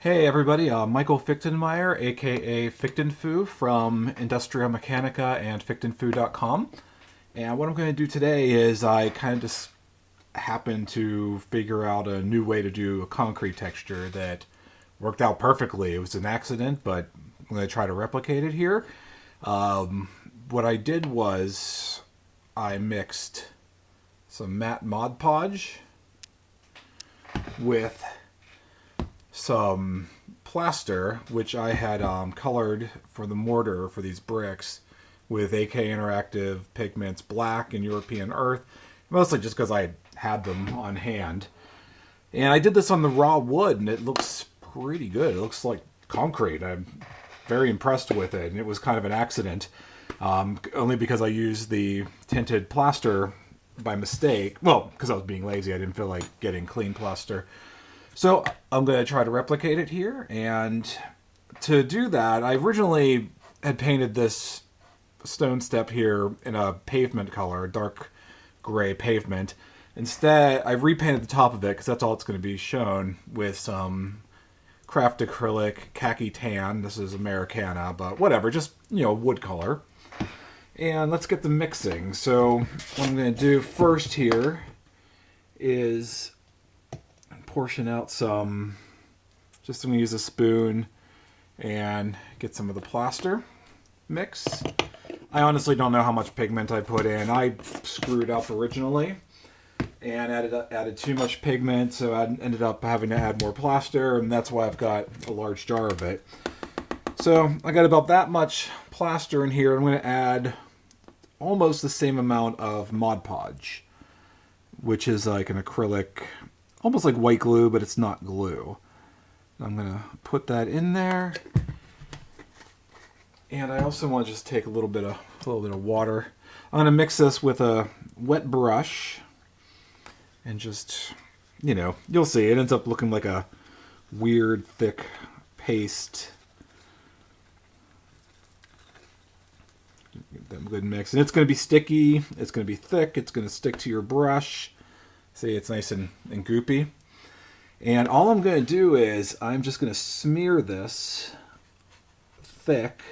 Hey everybody, Michael Fichtenmeyer, aka FichtenFoo from Industrial Mechanica and FichtenFoo.com. And what I'm going to do today is I kind of just happened to figure out a new way to do a concrete texture that worked out perfectly. It was an accident, but I'm going to try to replicate it here. What I did was I mixed some matte Mod Podge with some plaster, which I had colored for the mortar for these bricks with AK Interactive pigments Black and European Earth, mostly just because I had them on hand. And I did this on the raw wood, and it looks pretty good. It looks like concrete. I'm very impressed with it, and it was kind of an accident, only because I used the tinted plaster by mistake. Well, because I was being lazy, I didn't feel like getting clean plaster. So I'm going to try to replicate it here, and to do that, I originally had painted this stone step here in a pavement color, dark gray pavement. Instead, I've repainted the top of it, because that's all it's going to be shown, with some craft acrylic khaki tan. This is Americana, but whatever, just, wood color. And let's get the mixing. So what I'm going to do first here is portion out some, just I'm going to use a spoon and get some of the plaster mix. I honestly don't know how much pigment I put in. I screwed up originally and added too much pigment, so I ended up having to add more plaster, and that's why I've got a large jar of it. So I got about that much plaster in here. I'm going to add almost the same amount of Mod Podge, which is like an acrylic, almost like white glue, but it's not glue. I'm going to put that in there. And I also want to just take a little bit of water. I'm going to mix this with a wet brush. And just, you'll see. It ends up looking like a weird, thick paste. Get that good mix. And it's going to be sticky. It's going to be thick. It's going to stick to your brush. See, it's nice and goopy. And all I'm going to do is I'm just going to smear this thick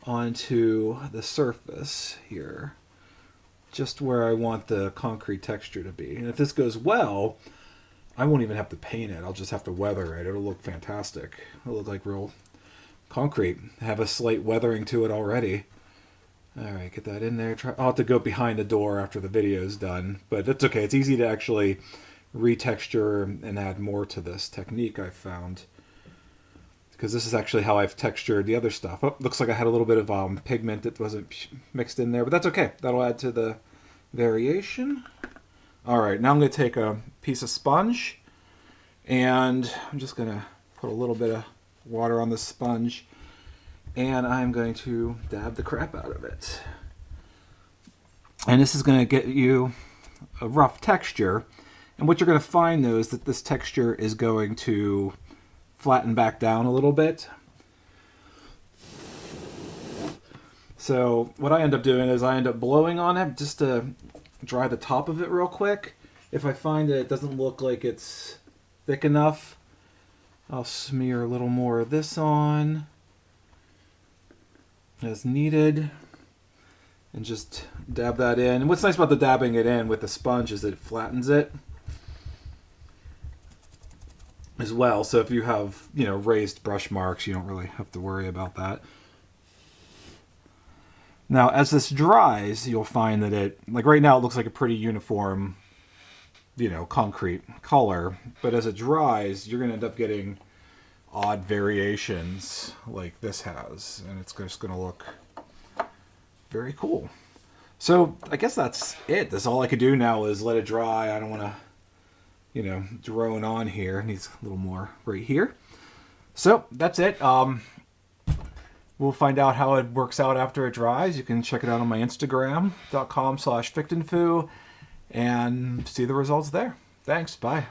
onto the surface here, just where I want the concrete texture to be. And if this goes well, I won't even have to paint it. I'll just have to weather it. It'll look fantastic. It'll look like real concrete. Have a slight weathering to it already. All right, get that in there. I'll have to go behind the door after the video is done, but that's okay. It's easy to actually retexture and add more to this technique I've found, because this is actually how I've textured the other stuff. Oh, looks like I had a little bit of pigment that wasn't mixed in there, but that's okay. That'll add to the variation. All right, now I'm going to take a piece of sponge, and I'm just going to put a little bit of water on the sponge, and I'm going to dab the crap out of it. And this is going to get you a rough texture. And what you're going to find, though, is that this texture is going to flatten back down a little bit. So what I end up doing is I end up blowing on it just to dry the top of it real quick. If I find that it doesn't look like it's thick enough, I'll smear a little more of this on as needed, and just dab that in. And what's nice about the dabbing it in with the sponge is that it flattens it as well. So if you have, raised brush marks, you don't really have to worry about that. Now, as this dries, you'll find that it, like right now, it looks like a pretty uniform, concrete color. But as it dries, you're going to end up getting odd variations like this has, and it's just going to look very cool. So I guess that's it. That's all I could do now is let it dry. I don't want to, drone on here. It needs a little more right here. So that's it. We'll find out how it works out after it dries. You can check it out on my Instagram.com/FichtenFoo and see the results there. Thanks. Bye.